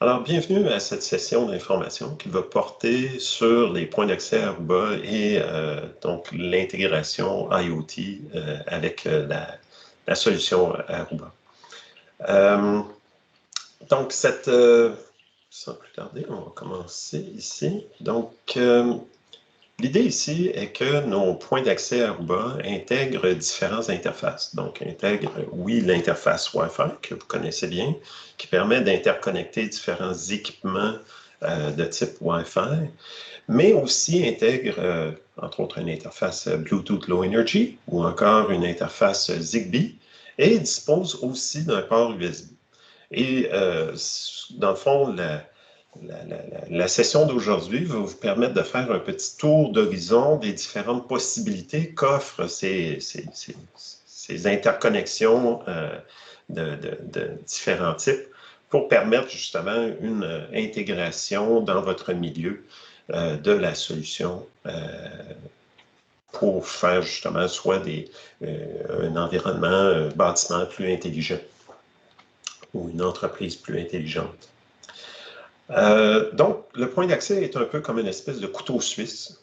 Alors, bienvenue à cette session d'information qui va porter sur les points d'accès Aruba et donc l'intégration IoT avec la solution Aruba. Donc, sans plus tarder, on va commencer ici. Donc, l'idée ici est que nos points d'accès Aruba intègrent différentes interfaces. Donc, intègrent, oui, l'interface Wi-Fi que vous connaissez bien, qui permet d'interconnecter différents équipements de type Wi-Fi, mais aussi intègre, entre autres, une interface Bluetooth Low Energy ou encore une interface Zigbee et dispose aussi d'un port USB. Et dans le fond, la session d'aujourd'hui va vous permettre de faire un petit tour d'horizon des différentes possibilités qu'offrent ces interconnexions de différents types pour permettre justement une intégration dans votre milieu de la solution pour faire justement soit un environnement, un bâtiment plus intelligent ou une entreprise plus intelligente. Donc, le point d'accès est un peu comme une espèce de couteau suisse,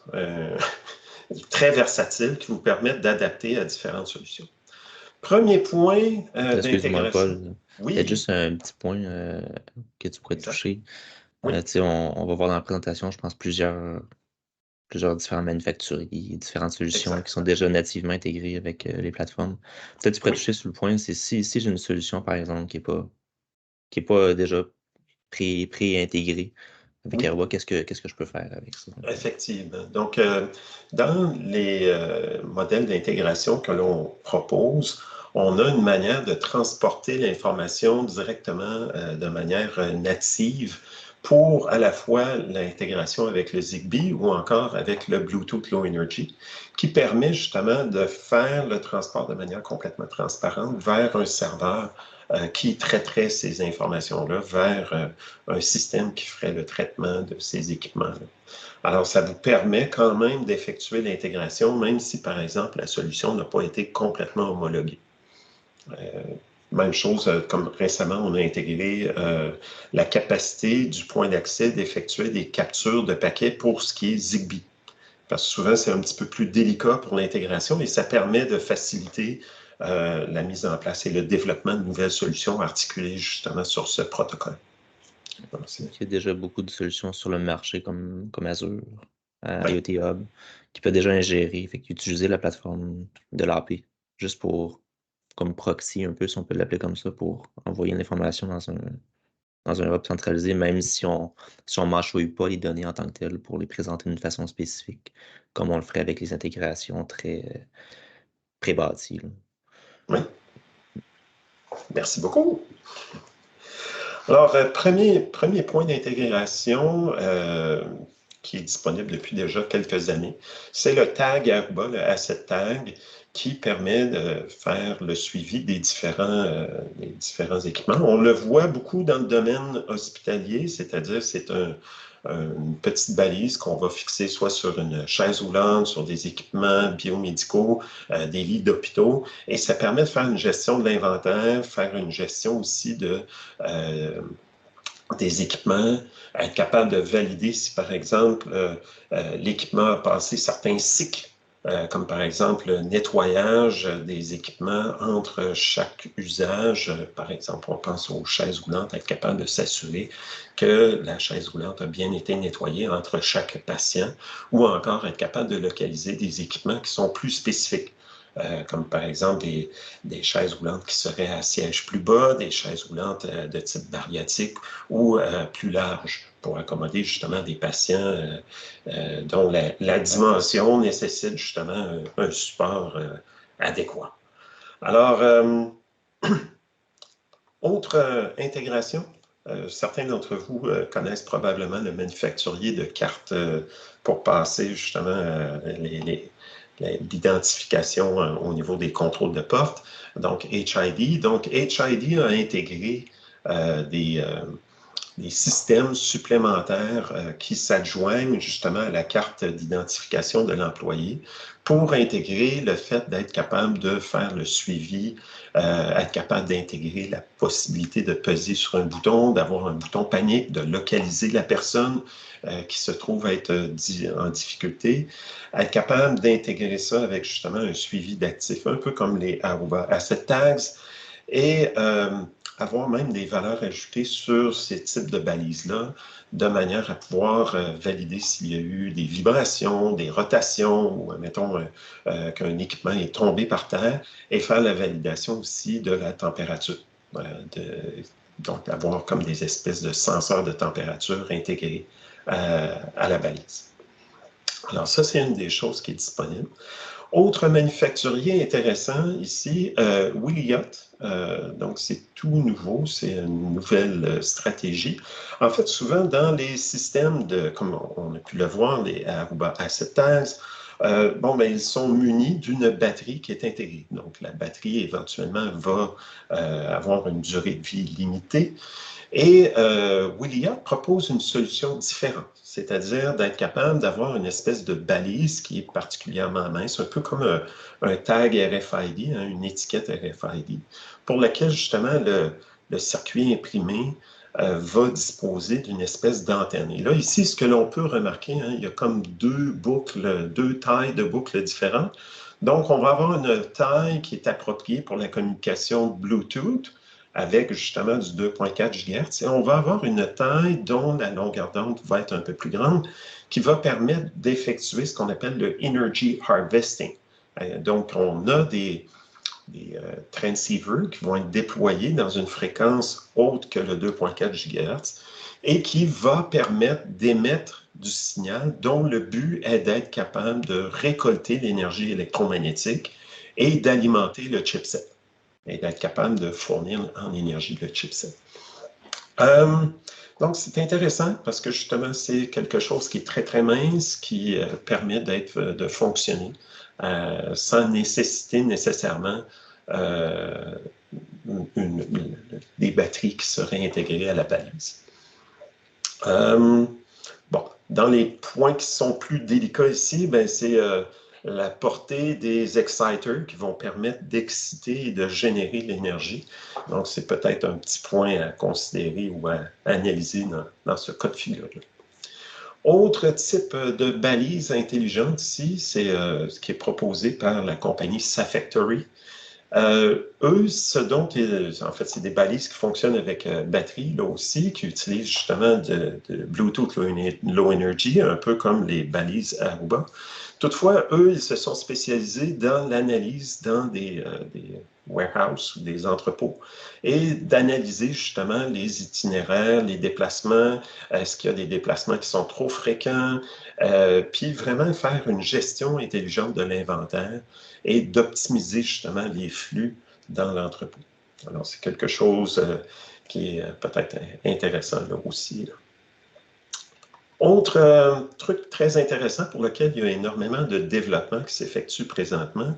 très versatile, qui vous permet d'adapter à différentes solutions. Premier point Excuse-moi, Paul. Oui. Peut-être juste un petit point que tu pourrais toucher. Oui. On va voir dans la présentation, je pense, plusieurs différents manufacturiers, différentes solutions qui sont déjà nativement intégrées avec les plateformes. Peut-être tu pourrais toucher sur le point, c'est si j'ai une solution, par exemple, qui est pas déjà pré-intégrée avec Aruba, qu'est-ce que je peux faire avec ça? Effectivement. Donc, dans les modèles d'intégration que l'on propose, on a une manière de transporter l'information directement de manière native pour à la fois l'intégration avec le Zigbee ou encore avec le Bluetooth Low Energy, qui permet justement de faire le transport de manière complètement transparente vers un serveur qui traiterait ces informations-là vers un système qui ferait le traitement de ces équipements-là. Alors, ça vous permet quand même d'effectuer l'intégration, même si, par exemple, la solution n'a pas été complètement homologuée. Même chose, comme récemment, on a intégré la capacité du point d'accès d'effectuer des captures de paquets pour ce qui est Zigbee. Parce que souvent, c'est un petit peu plus délicat pour l'intégration et ça permet de faciliter la mise en place et le développement de nouvelles solutions articulées justement sur ce protocole. Il y a déjà beaucoup de solutions sur le marché comme Azure, IoT Hub, qui peut déjà ingérer, fait utiliser la plateforme de l'API juste pour, comme proxy un peu, si on peut l'appeler comme ça, pour envoyer une information dans un hub centralisé, même si on mâchouille pas les données en tant que telles pour les présenter d'une façon spécifique, comme on le ferait avec les intégrations très pré-bâties. Oui. Merci beaucoup. Alors, premier point d'intégration qui est disponible depuis déjà quelques années, c'est le tag Aruba, le Asset Tag, qui permet de faire le suivi des différents équipements. On le voit beaucoup dans le domaine hospitalier, c'est-à-dire c'est une petite balise qu'on va fixer soit sur une chaise roulante, sur des équipements biomédicaux, des lits d'hôpitaux, et ça permet de faire une gestion de l'inventaire, faire une gestion aussi des équipements, être capable de valider si, par exemple, l'équipement a passé certains cycles, comme par exemple le nettoyage des équipements entre chaque usage. Par exemple, on pense aux chaises roulantes, être capable de s'assurer que la chaise roulante a bien été nettoyée entre chaque patient, ou encore être capable de localiser des équipements qui sont plus spécifiques. Comme par exemple des chaises roulantes qui seraient à siège plus bas, des chaises roulantes de type bariatrique ou plus larges pour accommoder justement des patients dont la dimension nécessite justement un support adéquat. Alors, autre intégration, certains d'entre vous connaissent probablement le manufacturier de cartes pour passer justement l'identification au niveau des contrôles de porte, donc HID. Donc, HID a intégré systèmes supplémentaires qui s'adjoignent justement à la carte d'identification de l'employé pour intégrer le fait d'être capable de faire le suivi, être capable d'intégrer la possibilité de peser sur un bouton, d'avoir un bouton panique, de localiser la personne qui se trouve être en difficulté, être capable d'intégrer ça avec justement un suivi d'actifs, un peu comme les Aruba Asset Tags, et avoir même des valeurs ajoutées sur ces types de balises-là, de manière à pouvoir valider s'il y a eu des vibrations, des rotations, ou mettons qu'un équipement est tombé par terre, et faire la validation aussi de la température. Donc, avoir comme des espèces de senseurs de température intégrés à la balise. Alors, ça, c'est une des choses qui est disponible. Autre manufacturier intéressant ici, Wiliot. Donc, c'est tout nouveau, c'est une nouvelle stratégie. En fait, souvent dans les systèmes comme on a pu le voir, les Aruba Asset Tags, ils sont munis d'une batterie qui est intégrée. Donc, la batterie, éventuellement, va avoir une durée de vie limitée. Et Wiliot propose une solution différente, c'est-à-dire d'être capable d'avoir une espèce de balise qui est particulièrement mince, un peu comme un tag RFID, une étiquette RFID, pour laquelle justement le circuit imprimé va disposer d'une espèce d'antenne. Et là, ici, ce que l'on peut remarquer, il y a comme deux tailles de boucles différentes. Donc, on va avoir une taille qui est appropriée pour la communication Bluetooth, avec justement du 2.4 GHz, et on va avoir une taille dont la longueur d'onde va être un peu plus grande, qui va permettre d'effectuer ce qu'on appelle le Energy Harvesting. Donc, on a des transceivers qui vont être déployés dans une fréquence haute que le 2.4 GHz et qui va permettre d'émettre du signal dont le but est d'être capable de récolter l'énergie électromagnétique et d'alimenter le chipset, et d'être capable de fournir en énergie le chipset. Donc, c'est intéressant parce que justement, c'est quelque chose qui est très, très mince, qui permet de fonctionner sans nécessiter nécessairement des batteries qui seraient intégrées à la balise. Dans les points qui sont plus délicats ici, c'est la portée des exciters qui vont permettre d'exciter et de générer l'énergie. Donc, c'est peut-être un petit point à considérer ou à analyser dans ce cas de figure-là. Autre type de balise intelligente ici, c'est ce qui est proposé par la compagnie Safactory. Eux, en fait, c'est des balises qui fonctionnent avec batterie, là aussi, qui utilisent justement de Bluetooth Low Energy, un peu comme les balises Aruba. Toutefois, eux, ils se sont spécialisés dans l'analyse dans des warehouses ou des entrepôts et d'analyser justement les itinéraires, les déplacements, est-ce qu'il y a des déplacements qui sont trop fréquents, puis vraiment faire une gestion intelligente de l'inventaire et d'optimiser justement les flux dans l'entrepôt. Alors, c'est quelque chose qui est peut-être intéressant là aussi. Là. Autre truc très intéressant pour lequel il y a énormément de développement qui s'effectue présentement,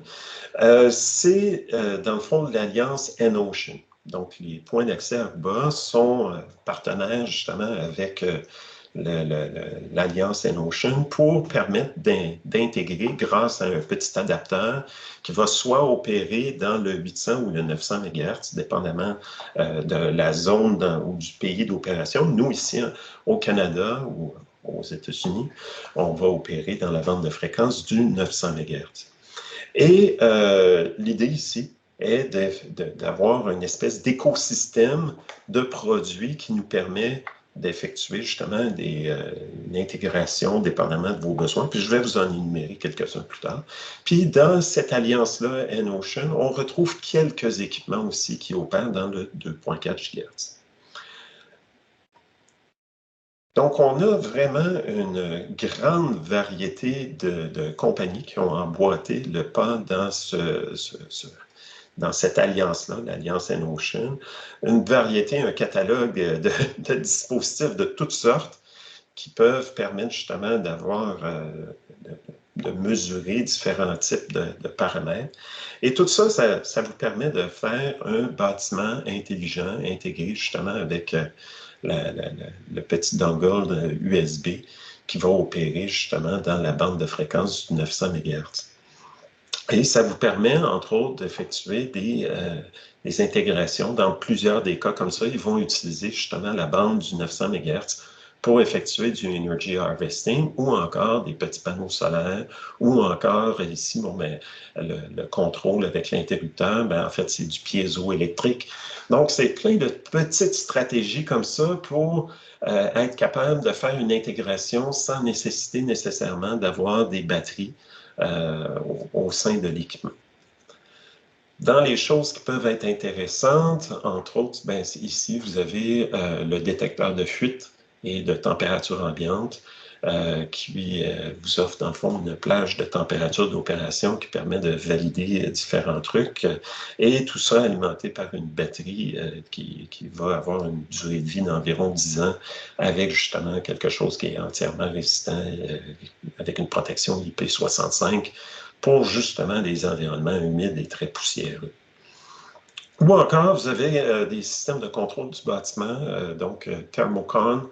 c'est dans le fond l'alliance N-Ocean. Donc, les points d'accès Aruba sont partenaires justement avec l'alliance N-Ocean pour permettre d'intégrer grâce à un petit adapteur qui va soit opérer dans le 800 ou le 900 MHz, dépendamment de la zone ou du pays d'opération. Nous, ici, au Canada ou aux États-Unis, on va opérer dans la bande de fréquence du 900 MHz. Et l'idée ici est d'avoir une espèce d'écosystème de produits qui nous permet d'effectuer justement une intégration dépendamment de vos besoins. Puis je vais vous en énumérer quelques-uns plus tard. Puis dans cette alliance-là, N-Ocean, on retrouve quelques équipements aussi qui opèrent dans le 2.4 GHz. Donc, on a vraiment une grande variété de compagnies qui ont emboîté le pas dans dans cette alliance-là, l'alliance N-Ocean, une variété, un catalogue de dispositifs de toutes sortes qui peuvent permettre justement d'avoir mesurer différents types de paramètres. Et tout ça, ça vous permet de faire un bâtiment intelligent, intégré justement avec le petit dongle USB qui va opérer justement dans la bande de fréquence du 900 MHz. Et ça vous permet, entre autres, d'effectuer des intégrations. Dans plusieurs des cas comme ça, ils vont utiliser justement la bande du 900 MHz pour effectuer du energy harvesting ou encore des petits panneaux solaires ou encore ici, bon, ben, le contrôle avec l'interrupteur, ben, en fait, c'est du piézoélectrique. Donc, c'est plein de petites stratégies comme ça pour être capable de faire une intégration sans nécessiter nécessairement d'avoir des batteries au sein de l'équipement. Dans les choses qui peuvent être intéressantes, entre autres, ben, ici, vous avez le détecteur de fuite et de température ambiante qui vous offre, dans le fond, une plage de température d'opération qui permet de valider différents trucs. Et tout ça alimenté par une batterie qui va avoir une durée de vie d'environ 10 ans avec justement quelque chose qui est entièrement résistant avec une protection IP65 pour justement des environnements humides et très poussiéreux. Ou encore, vous avez des systèmes de contrôle du bâtiment, donc Thermocon,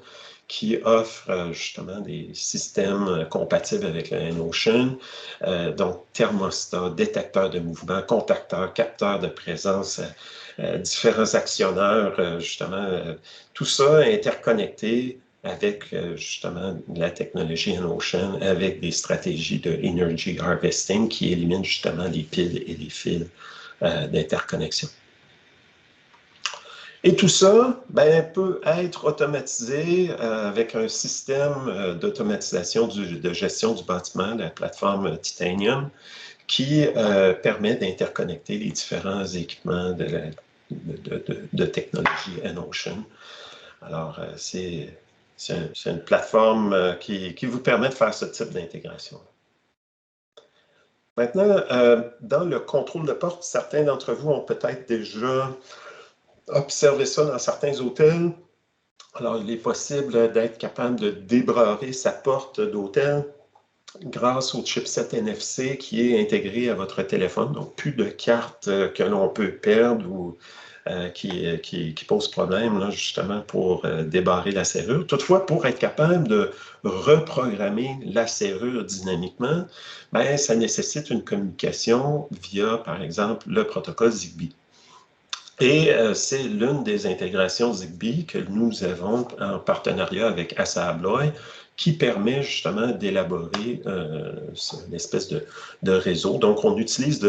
qui offre justement des systèmes compatibles avec le N-Ocean, donc thermostat, détecteur de mouvement, contacteur, capteur de présence, différents actionneurs, justement, tout ça interconnecté avec justement la technologie N-Ocean, avec des stratégies de energy harvesting qui éliminent justement les piles et les fils d'interconnexion. Et tout ça ben, peut être automatisé avec un système d'automatisation de gestion du bâtiment, la plateforme Titanium, qui permet d'interconnecter les différents équipements de technologie N-Ocean. Alors, c'est une plateforme qui vous permet de faire ce type d'intégration. Maintenant, dans le contrôle de porte, certains d'entre vous ont peut-être déjà observé ça dans certains hôtels. Alors, il est possible d'être capable de débrarer sa porte d'hôtel grâce au chipset NFC qui est intégré à votre téléphone. Donc, plus de cartes que l'on peut perdre ou qui pose problème là, justement pour débarrer la serrure. Toutefois, pour être capable de reprogrammer la serrure dynamiquement, ben, ça nécessite une communication via, par exemple, le protocole Zigbee. Et c'est l'une des intégrations Zigbee que nous avons en partenariat avec ASSA ABLOY qui permet justement d'élaborer une espèce de réseau. Donc, on utilise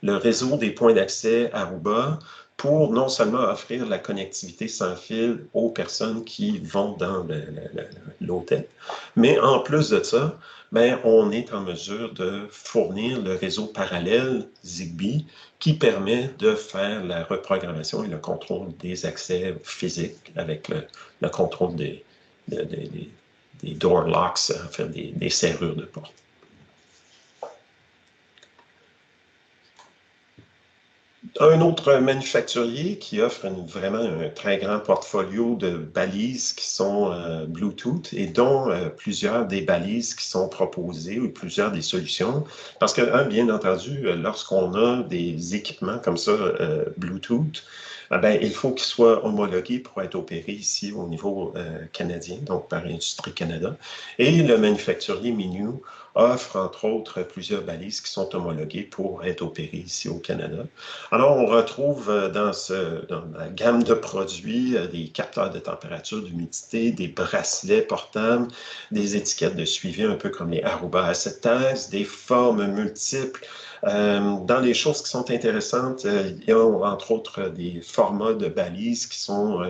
le réseau des points d'accès Aruba pour non seulement offrir la connectivité sans fil aux personnes qui vont dans l'hôtel, mais en plus de ça, ben, on est en mesure de fournir le réseau parallèle Zigbee qui permet de faire la reprogrammation et le contrôle des accès physiques avec le contrôle des door locks, en fait, des serrures de porte. Un autre manufacturier qui offre vraiment un très grand portfolio de balises qui sont Bluetooth et dont plusieurs des balises qui sont proposées ou plusieurs des solutions. Parce que, bien entendu, lorsqu'on a des équipements comme ça, Bluetooth, ben, il faut qu'ils soient homologués pour être opérés ici au niveau canadien, donc par Industrie Canada. Et le manufacturier Minu offre, entre autres, plusieurs balises qui sont homologuées pour être opérées ici au Canada. Alors, on retrouve dans la gamme de produits des capteurs de température, d'humidité, des bracelets portables, des étiquettes de suivi, un peu comme les Aruba Asset Tags, des formes multiples. Dans les choses qui sont intéressantes, il y a entre autres des formats de balises qui sont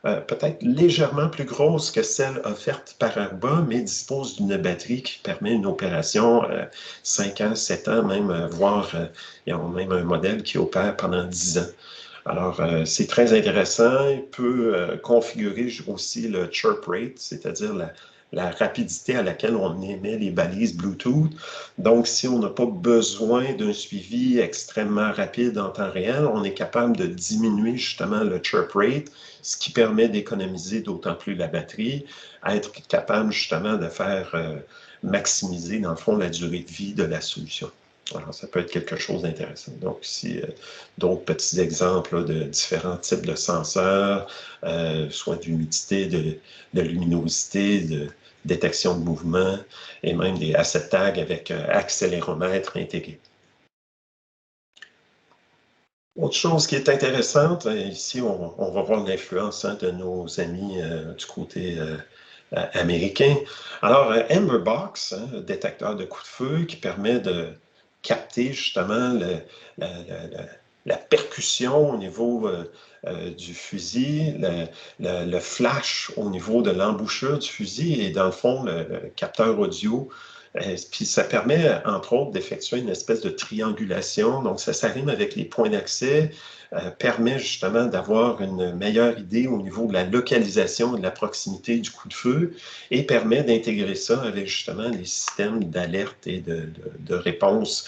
peut-être légèrement plus grosses que celles offertes par Aruba, mais disposent d'une batterie qui permet une opération 5 ans, 7 ans, même, voire il y a même un modèle qui opère pendant 10 ans. Alors, c'est très intéressant. Il peut configurer aussi le chirp rate, c'est-à-dire la rapidité à laquelle on émet les balises Bluetooth. Donc, si on n'a pas besoin d'un suivi extrêmement rapide en temps réel, on est capable de diminuer justement le chirp rate, ce qui permet d'économiser d'autant plus la batterie, être capable justement de faire maximiser, dans le fond, la durée de vie de la solution. Alors, ça peut être quelque chose d'intéressant. Donc, ici, d'autres petits exemples là, de différents types de senseurs, soit d'humidité, de luminosité, de détection de mouvement, et même des asset tags avec accéléromètre intégré. Autre chose qui est intéressante, ici, on va voir l'influence de nos amis du côté américain. Alors, Amberbox, détecteur de coups de feu qui permet de capter justement la percussion au niveau du fusil, le flash au niveau de l'embouchure du fusil et dans le fond, le capteur audio. Puis ça permet, entre autres, d'effectuer une espèce de triangulation. Donc, ça s'arrime avec les points d'accès, permet justement d'avoir une meilleure idée au niveau de la localisation et de la proximité du coup de feu et permet d'intégrer ça avec justement les systèmes d'alerte et de réponse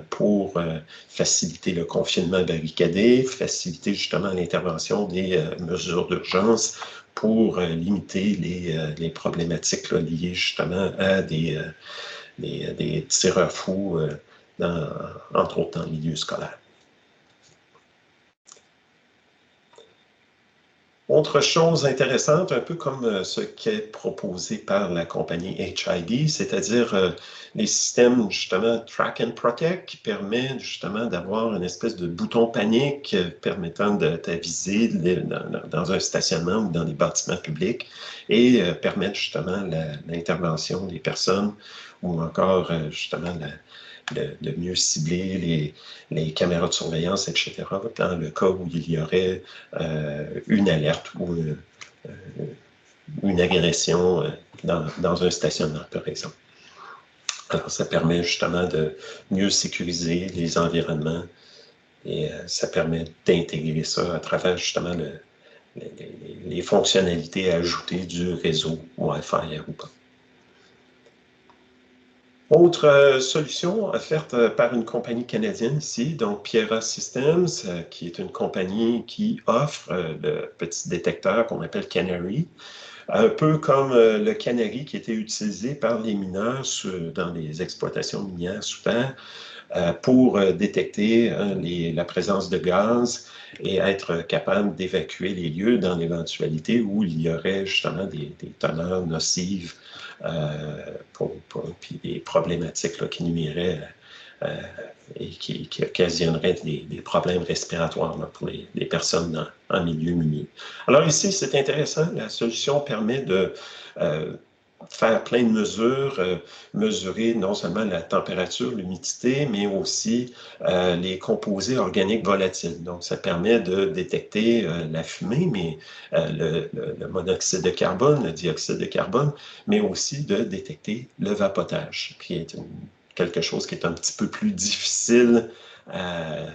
pour faciliter le confinement barricadé, faciliter justement l'intervention des mesures d'urgence pour limiter les problématiques là, liées justement à des tireurs fous, entre autres dans le milieu scolaire. Autre chose intéressante, un peu comme ce qui est proposé par la compagnie HID, c'est-à-dire les systèmes justement Track and Protect qui permet justement d'avoir une espèce de bouton panique permettant de t'aviser dans un stationnement ou dans des bâtiments publics et permettre justement l'intervention des personnes ou encore justement de mieux cibler les caméras de surveillance, etc., dans le cas où il y aurait une alerte ou une agression dans un stationnement, par exemple. Alors, ça permet justement de mieux sécuriser les environnements et ça permet d'intégrer ça à travers justement les fonctionnalités ajoutées du réseau Wi-Fi Aruba. Autre solution offerte par une compagnie canadienne ici, donc Piera Systems, qui est une compagnie qui offre le petit détecteur qu'on appelle Canary, un peu comme le Canary qui était utilisé par les mineurs dans les exploitations minières sous terre pour détecter la présence de gaz et être capable d'évacuer les lieux dans l'éventualité où il y aurait justement des teneurs nocives puis des problématiques là, qui nuiraient et qui occasionneraient des problèmes respiratoires là, pour les personnes en milieu minier. Alors ici, c'est intéressant, la solution permet de faire plein de mesures, mesurer non seulement la température, l'humidité, mais aussi les composés organiques volatiles. Donc, ça permet de détecter la fumée, mais le monoxyde de carbone, le dioxyde de carbone, mais aussi de détecter le vapotage, qui est quelque chose qui est un petit peu plus difficile à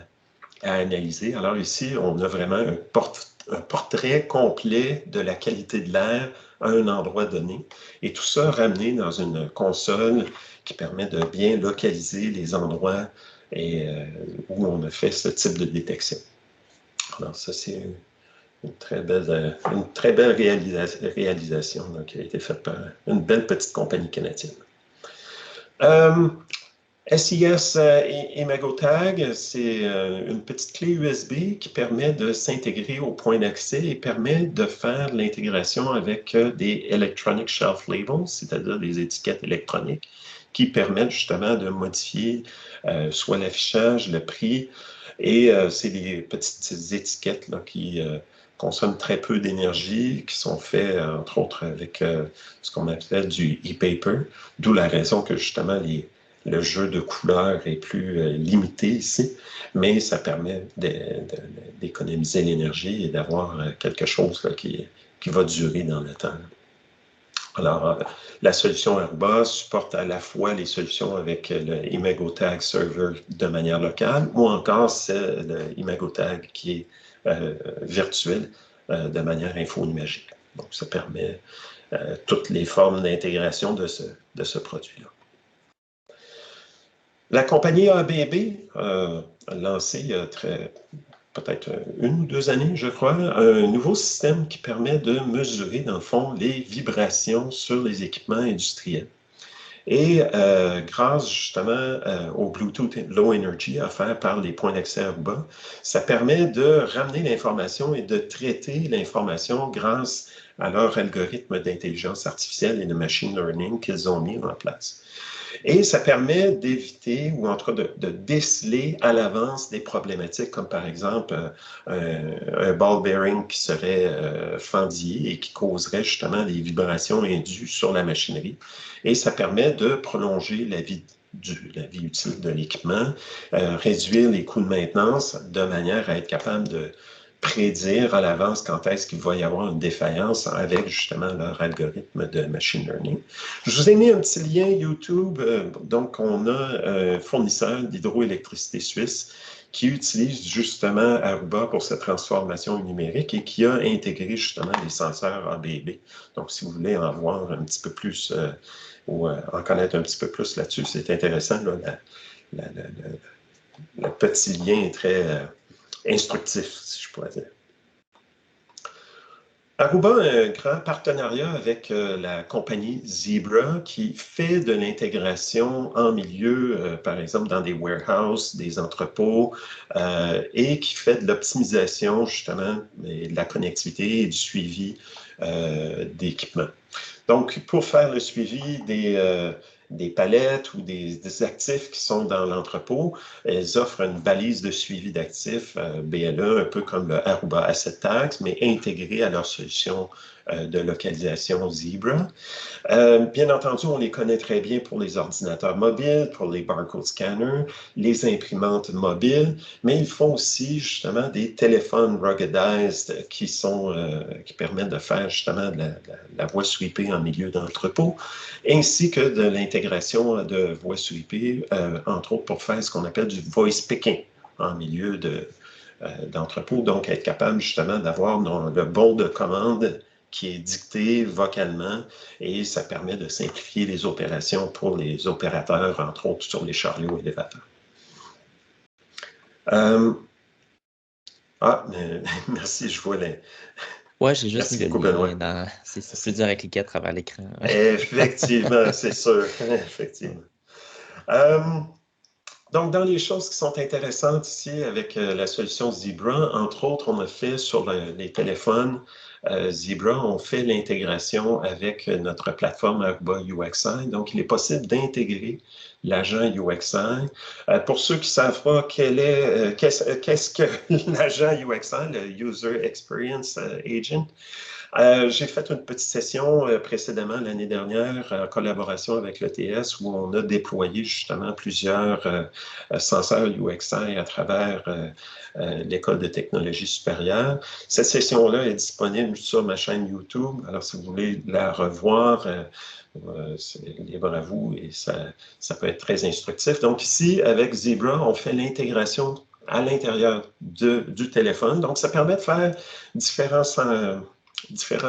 analyser. Alors ici, on a vraiment un portrait complet de la qualité de l'air à un endroit donné. Et tout ça ramené dans une console qui permet de bien localiser les endroits où on a fait ce type de détection. Alors ça, c'est une très belle réalisation qui a été faite par une belle petite compagnie canadienne. SIS ImagoTag, c'est une petite clé USB qui permet de s'intégrer au point d'accès et permet de faire l'intégration avec des Electronic Shelf Labels, c'est-à-dire des étiquettes électroniques qui permettent justement de modifier soit l'affichage, le prix, et c'est des petites étiquettes là, qui consomment très peu d'énergie, qui sont faites entre autres avec ce qu'on appelle du e-paper, d'où la raison que justement le jeu de couleurs est plus limité ici, mais ça permet d'économiser l'énergie et d'avoir quelque chose là, qui va durer dans le temps. Alors, la solution Aruba supporte à la fois les solutions avec le ImagoTag Server de manière locale ou encore le ImagoTag qui est virtuel de manière infonimagique. Donc, ça permet toutes les formes d'intégration de ce produit-là. La compagnie ABB a lancé il y a peut-être 1 ou 2 années, je crois, un nouveau système qui permet de mesurer, dans le fond, les vibrations sur les équipements industriels. Et grâce justement au Bluetooth Low Energy offert par les points d'accès Aruba, ça permet de ramener l'information et de traiter l'information grâce à leur algorithme d'intelligence artificielle et de machine learning qu'ils ont mis en place. Et ça permet d'éviter, ou en tout cas de déceler à l'avance des problématiques, comme par exemple un ball bearing qui serait fendillé et qui causerait justement des vibrations indues sur la machinerie. Et ça permet de prolonger la vie utile de l'équipement, réduire les coûts de maintenance de manière à être capable de prédire à l'avance quand est-ce qu'il va y avoir une défaillance avec justement leur algorithme de machine learning. Je vous ai mis un petit lien YouTube. Donc, on a un fournisseur d'hydroélectricité suisse qui utilise justement Aruba pour cette transformation numérique et qui a intégré justement les senseurs ABB. Donc, si vous voulez en voir un petit peu plus ou en connaître un petit peu plus là-dessus, c'est intéressant. Là, le petit lien est très instructif, si je pourrais dire. Aruba a un grand partenariat avec la compagnie Zebra qui fait de l'intégration en milieu, par exemple dans des warehouses, des entrepôts, et qui fait de l'optimisation justement de la connectivité et du suivi d'équipements. Donc, pour faire le suivi des palettes ou des actifs qui sont dans l'entrepôt, elles offrent une balise de suivi d'actifs BLE, un peu comme le Aruba Asset Tags, mais intégré à leur solution de localisation Zebra. Bien entendu, on les connaît très bien pour les ordinateurs mobiles, pour les barcode scanners, les imprimantes mobiles, mais ils font aussi justement des téléphones ruggedized qui permettent de faire justement de la voix sweepée en milieu d'entrepôt, ainsi que de l'intégration de voix sweepée, entre autres pour faire ce qu'on appelle du voice picking en milieu d'entrepôt, donc être capable justement d'avoir le bon de commande qui est dicté vocalement et ça permet de simplifier les opérations pour les opérateurs, entre autres sur les chariots élévateurs. Merci, je vois les... Ouais, j'ai juste mis le lien c'est plus dur à cliquer à travers l'écran. Effectivement, c'est sûr. Effectivement. Donc, dans les choses qui sont intéressantes ici avec la solution Zebra, entre autres, on a fait sur les téléphones Zebra, on fait l'intégration avec notre plateforme Aruba UXI. Donc, il est possible d'intégrer l'agent UXI. Pour ceux qui ne savent pas qu'est-ce que l'agent UXI, le User Experience Agent, j'ai fait une petite session précédemment l'année dernière en collaboration avec l'ETS où on a déployé justement plusieurs senseurs UXI à travers l'École de technologie supérieure. Cette session-là est disponible sur ma chaîne YouTube. Alors, si vous voulez la revoir, c'est libre à vous et ça peut être très instructif. Donc ici, avec Zebra, on fait l'intégration à l'intérieur du téléphone. Donc, ça permet de faire différents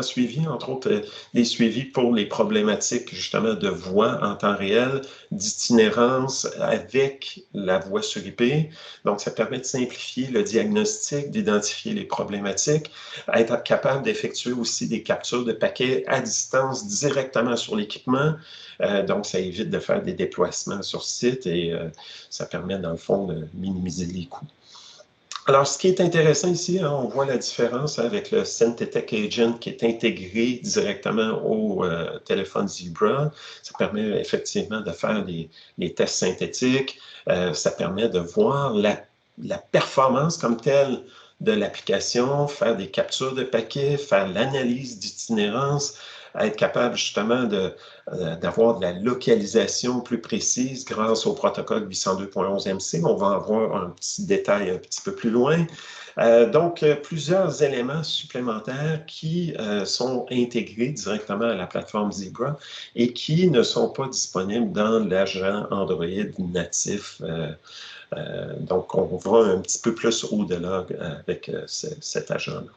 suivis, entre autres les suivis pour les problématiques justement de voix en temps réel, d'itinérance avec la voix sur IP. Donc, ça permet de simplifier le diagnostic, d'identifier les problématiques, être capable d'effectuer aussi des captures de paquets à distance directement sur l'équipement. Donc, ça évite de faire des déplacements sur site et ça permet dans le fond de minimiser les coûts. Alors, ce qui est intéressant ici, hein, on voit la différence avec le Synthetech Agent qui est intégré directement au téléphone Zebra. Ça permet effectivement de faire les tests synthétiques. Ça permet de voir la performance comme telle de l'application, faire des captures de paquets, faire l'analyse d'itinérance, être capable justement d'avoir de la localisation plus précise grâce au protocole 802.11 MC. On va en voir un petit détail un petit peu plus loin. Donc, plusieurs éléments supplémentaires qui sont intégrés directement à la plateforme Zebra et qui ne sont pas disponibles dans l'agent Android natif. Donc, on va un petit peu plus au-delà avec cet agent-là.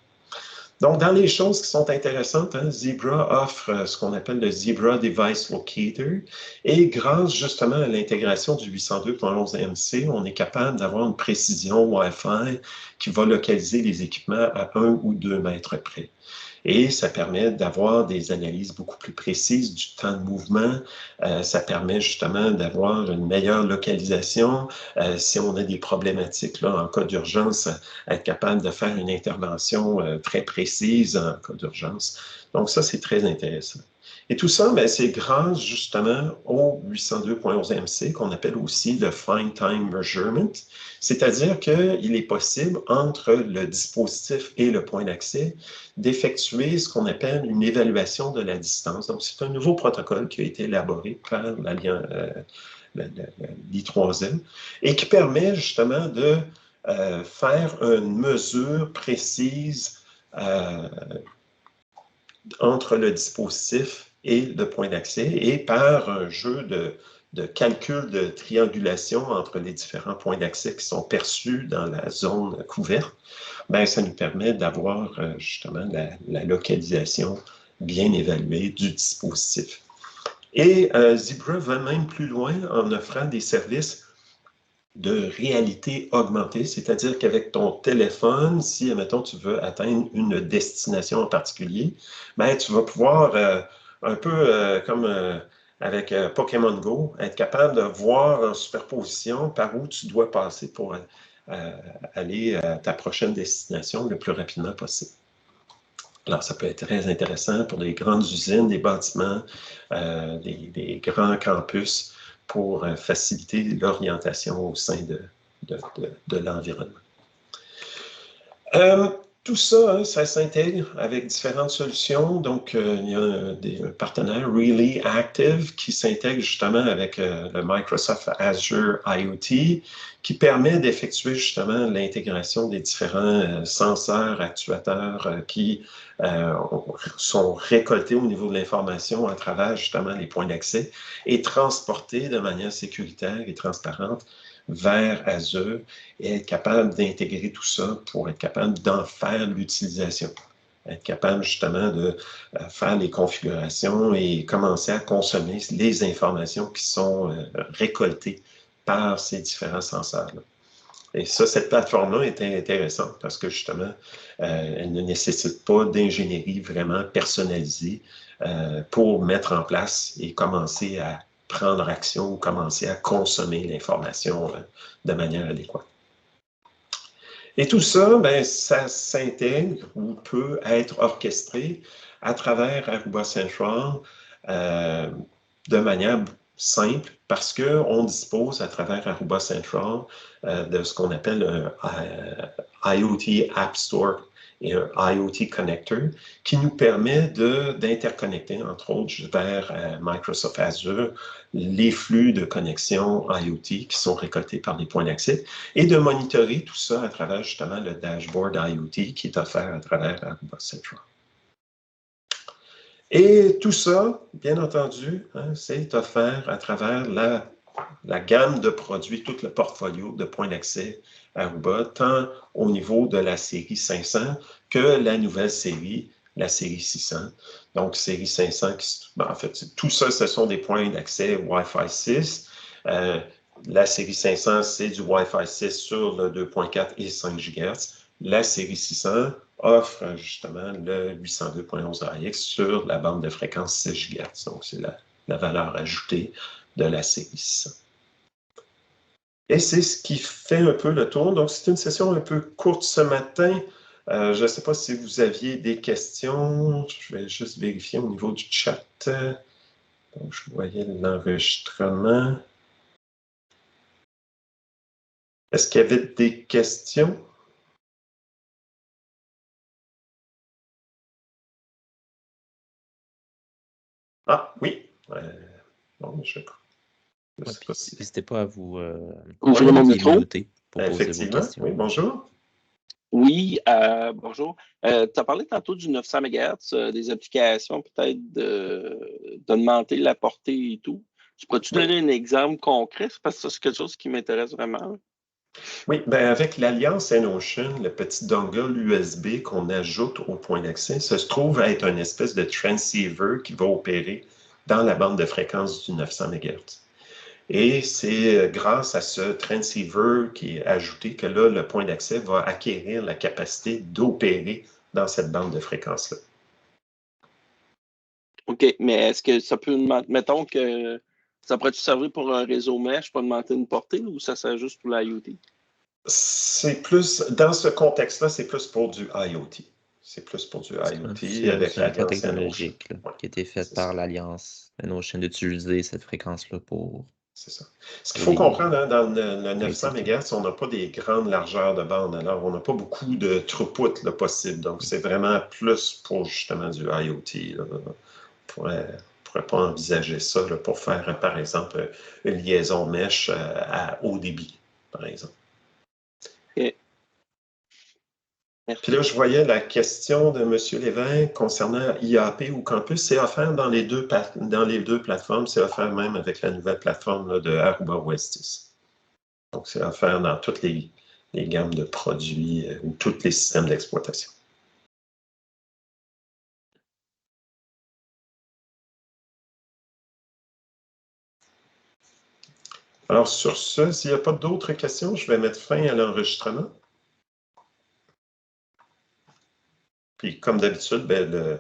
Donc, dans les choses qui sont intéressantes, hein, Zebra offre ce qu'on appelle le Zebra Device Locator. Et grâce justement à l'intégration du 802.11 MC, on est capable d'avoir une précision Wi-Fi qui va localiser les équipements à 1 ou 2 mètres près. Et ça permet d'avoir des analyses beaucoup plus précises du temps de mouvement. Ça permet justement d'avoir une meilleure localisation. Si on a des problématiques là, en cas d'urgence, être capable de faire une intervention très précise en cas d'urgence. Donc ça, c'est très intéressant. Et tout ça, ben, c'est grâce justement au 802.11ac qu'on appelle aussi le Fine Time Measurement, c'est-à-dire qu'il est possible entre le dispositif et le point d'accès d'effectuer ce qu'on appelle une évaluation de la distance. Donc, c'est un nouveau protocole qui a été élaboré par l'I3M et qui permet justement de faire une mesure précise entre le dispositif et le point d'accès et par un jeu de calcul de triangulation entre les différents points d'accès qui sont perçus dans la zone couverte, ben, ça nous permet d'avoir justement la localisation bien évaluée du dispositif. Et Zebra va même plus loin en offrant des services de réalité augmentée, c'est-à-dire qu'avec ton téléphone, si, admettons, tu veux atteindre une destination en particulier, ben, tu vas pouvoir, un peu comme avec Pokémon Go, être capable de voir en superposition par où tu dois passer pour aller à ta prochaine destination le plus rapidement possible. Alors, ça peut être très intéressant pour des grandes usines, des bâtiments, des grands campus pour faciliter l'orientation au sein de l'environnement. Tout ça, hein, ça s'intègre avec différentes solutions. Donc, il y a un partenaire, Really Active, qui s'intègre justement avec le Microsoft Azure IoT, qui permet d'effectuer justement l'intégration des différents senseurs, actuateurs qui sont récoltés au niveau de l'information à travers justement les points d'accès et transportés de manière sécuritaire et transparente vers Azure et être capable d'intégrer tout ça pour être capable d'en faire l'utilisation. Être capable justement de faire les configurations et commencer à consommer les informations qui sont récoltées par ces différents senseurs-là. Et ça, cette plateforme-là est intéressante parce que justement, elle ne nécessite pas d'ingénierie vraiment personnalisée pour mettre en place et commencer à prendre action ou commencer à consommer l'information de manière adéquate. Et tout ça, ben, ça s'intègre ou peut être orchestré à travers Aruba Central de manière simple parce qu'on dispose à travers Aruba Central de ce qu'on appelle un IoT App Store et un IoT Connector qui nous permet d'interconnecter, entre autres, vers Microsoft Azure, les flux de connexion IoT qui sont récoltés par les points d'accès et de monitorer tout ça à travers justement le dashboard IoT qui est offert à travers Aruba Central. Et tout ça, bien entendu, hein, c'est offert à travers la gamme de produits, tout le portfolio de points d'accès Aruba, tant au niveau de la série 500 que la nouvelle série, la série 600. Donc, série 500, en fait, tout ça, ce sont des points d'accès Wi-Fi 6. La série 500, c'est du Wi-Fi 6 sur le 2.4 et 5 GHz. La série 600 offre justement le 802.11ax sur la bande de fréquence 6 GHz. Donc, c'est la valeur ajoutée de la série 600. Et c'est ce qui fait un peu le tour. Donc, c'est une session un peu courte ce matin. Je ne sais pas si vous aviez des questions. Je vais juste vérifier au niveau du chat. Donc, je voyais l'enregistrement. Est-ce qu'il y avait des questions? Ah, oui. Bon, je crois. N'hésitez pas à vous ouvrir mon micro pour poser vos questions. Oui, bonjour. Oui, bonjour. Tu as parlé tantôt du 900 MHz, des applications peut-être d'augmenter la portée et tout. Tu pourrais-tu donner un exemple concret? Parce que ça, c'est quelque chose qui m'intéresse vraiment. Oui, bien avec l'Alliance N-Ocean, le petit dongle USB qu'on ajoute au point d'accès, ça se trouve être une espèce de transceiver qui va opérer dans la bande de fréquence du 900 MHz. Et c'est grâce à ce transceiver qui est ajouté que là, le point d'accès va acquérir la capacité d'opérer dans cette bande de fréquence-là. OK, mais est-ce que ça peut, mettons que ça pourrait servir pour un réseau mesh pour demander une portée ou ça sert juste pour l'IoT? C'est plus, dans ce contexte-là, c'est plus pour du IoT. C'est plus pour du IoT avec C'est un choix l'Alliance technologique Ouais, qui a été fait par l'Alliance Notion d'utiliser cette fréquence-là pour. C'est ça. Ce qu'il faut comprendre, hein, dans le 900 activités. MHz, on n'a pas des grandes largeurs de bande. Alors, on n'a pas beaucoup de throughput là, possible. Donc, c'est vraiment plus pour justement du IoT. Là. On ne pourrait pas envisager ça là, pour faire, par exemple, une liaison mesh à haut débit, par exemple. OK. Merci. Puis là, je voyais la question de M. Lévesque concernant IAP ou Campus. C'est offert dans les deux plateformes. C'est offert même avec la nouvelle plateforme là, de Aruba OS 10. Donc, c'est offert dans toutes les gammes de produits ou tous les systèmes d'exploitation. Alors, sur ce, s'il n'y a pas d'autres questions, je vais mettre fin à l'enregistrement. Puis, comme d'habitude, ben,